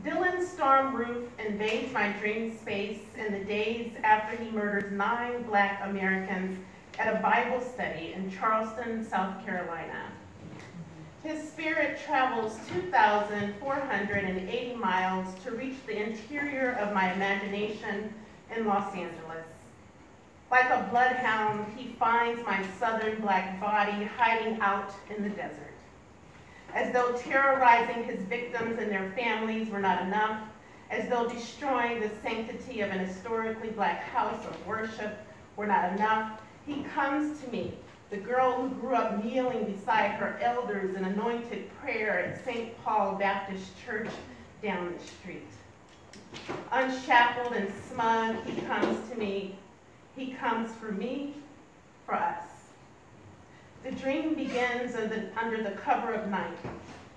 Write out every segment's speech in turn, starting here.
Dylan's storm roof invades my dream space in the days after he murders 9 Black Americans at a Bible study in Charleston, South Carolina. His spirit travels 2,480 miles to reach the interior of my imagination in Los Angeles. Like a bloodhound, he finds my southern Black body hiding out in the desert. As though terrorizing his victims and their families were not enough, as though destroying the sanctity of an historically Black house of worship were not enough, he comes to me, the girl who grew up kneeling beside her elders in anointed prayer at St. Paul Baptist Church down the street. Unshackled and smug, he comes to me. He comes for me, for us. The dream begins under the cover of night,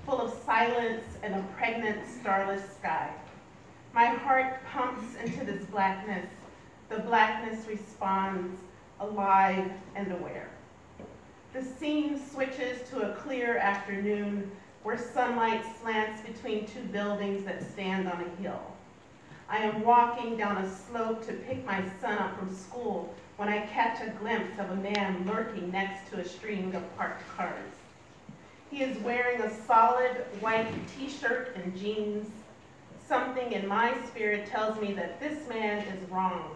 full of silence and a pregnant, starless sky. My heart pumps into this blackness. The blackness responds, alive and aware. The scene switches to a clear afternoon where sunlight slants between 2 buildings that stand on a hill. I am walking down a slope to pick my son up from school when I catch a glimpse of a man lurking next to a string of parked cars. He is wearing a solid white t-shirt and jeans. Something in my spirit tells me that this man is wrong.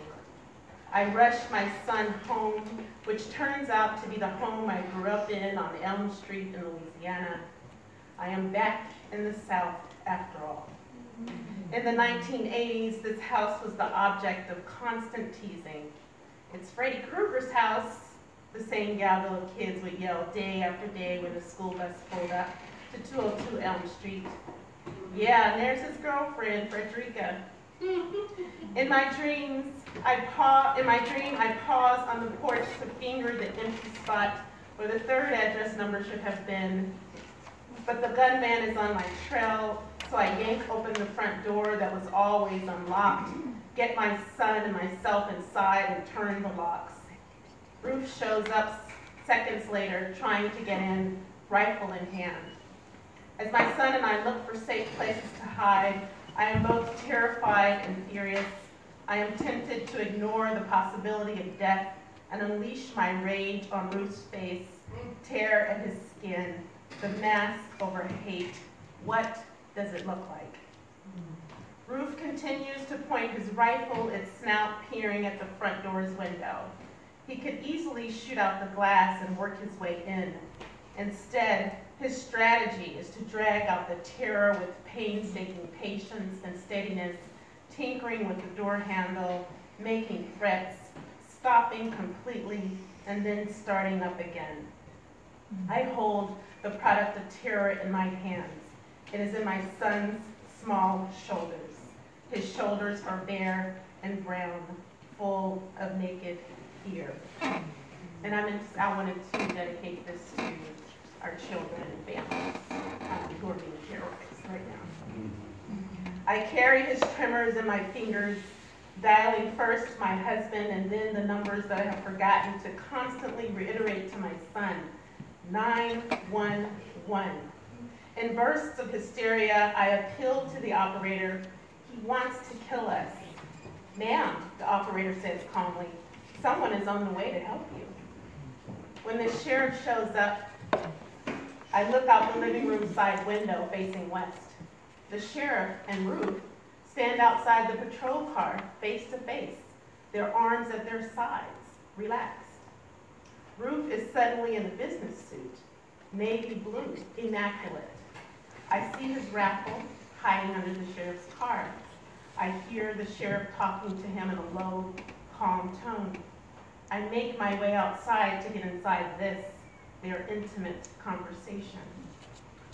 I rush my son home, which turns out to be the home I grew up in on Elm Street in Louisiana. I am back in the South after all. In the 1980s, this house was the object of constant teasing. It's Freddy Krueger's house, the same gaggle of kids would yell day after day when the school bus pulled up to 202 Elm Street. Yeah, and there's his girlfriend, Frederica. In my dream, I pause on the porch to finger the empty spot where the 3rd address number should have been. But the gunman is on my trail, so I yank open the front door that was always unlocked, get my son and myself inside and turn the locks. Ruth shows up seconds later, trying to get in, rifle in hand. As my son and I look for safe places to hide, I am both terrified and furious. I am tempted to ignore the possibility of death and unleash my rage on Ruth's face, tear at his skin, the mask over hate. What does it look like? Ruth continues to point his rifle, its snout peering at the front door's window. He could easily shoot out the glass and work his way in. Instead, his strategy is to drag out the terror with painstaking patience and steadiness, tinkering with the door handle, making threats, stopping completely, and then starting up again. I hold the product of terror in my hands. It is in my son's small shoulders. His shoulders are bare and brown, full of naked fear. And I wanted to dedicate this to our children and families who are being terrorized right now. I carry his tremors in my fingers, dialing first my husband and then the numbers that I have forgotten to constantly reiterate to my son, 911. In bursts of hysteria, I appeal to the operator. He wants to kill us. Ma'am, the operator says calmly, someone is on the way to help you. When the sheriff shows up, I look out the living room side window facing west. The sheriff and Ruth stand outside the patrol car face to face, their arms at their sides, relaxed. Ruth is suddenly in a business suit, navy blue, immaculate. I see his rifle hiding under the sheriff's car. I hear the sheriff talking to him in a low, calm tone. I make my way outside to get inside this, their intimate conversation.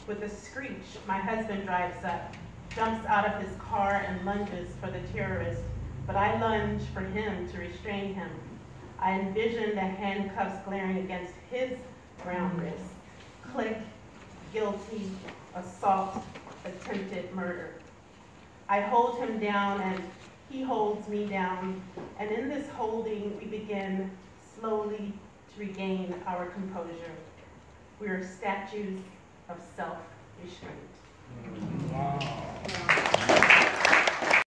With a screech, my husband drives up, jumps out of his car and lunges for the terrorist, but I lunge for him to restrain him. I envision the handcuffs glaring against his brown wrist. Click, guilty, assault, attempted murder. I hold him down and he holds me down, and in this holding, we begin slowly to regain our composure. We are statues of self-restraint. Wow.